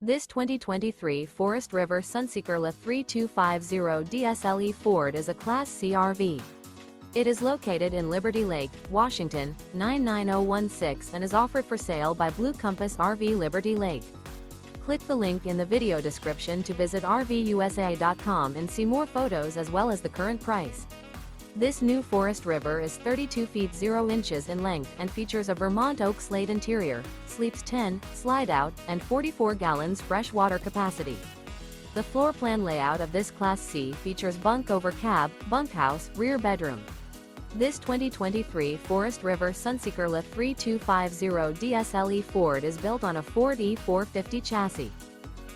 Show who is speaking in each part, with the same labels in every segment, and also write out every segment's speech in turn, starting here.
Speaker 1: This 2023 Forest River Sunseeker LE3250 DSLE Ford is a Class C RV. It is located in Liberty Lake, Washington, 99016 and is offered for sale by Blue Compass RV Liberty Lake. Click the link in the video description to visit RVUSA.com and see more photos as well as the current price. This new Forest River is 32 feet 0 inches in length and features a Vermont oak-slate interior, sleeps 10, slide-out, and 44 gallons fresh water capacity. The floor plan layout of this Class C features bunk over cab, bunkhouse, rear bedroom. This 2023 Forest River Sunseeker LE3250 DSLE Ford is built on a Ford E450 chassis.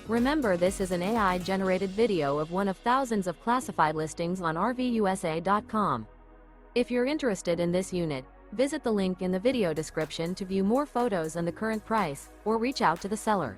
Speaker 1: Remember, this is an AI-generated video of one of thousands of classified listings on RVUSA.com. If you're interested in this unit, visit the link in the video description to view more photos and the current price, or reach out to the seller.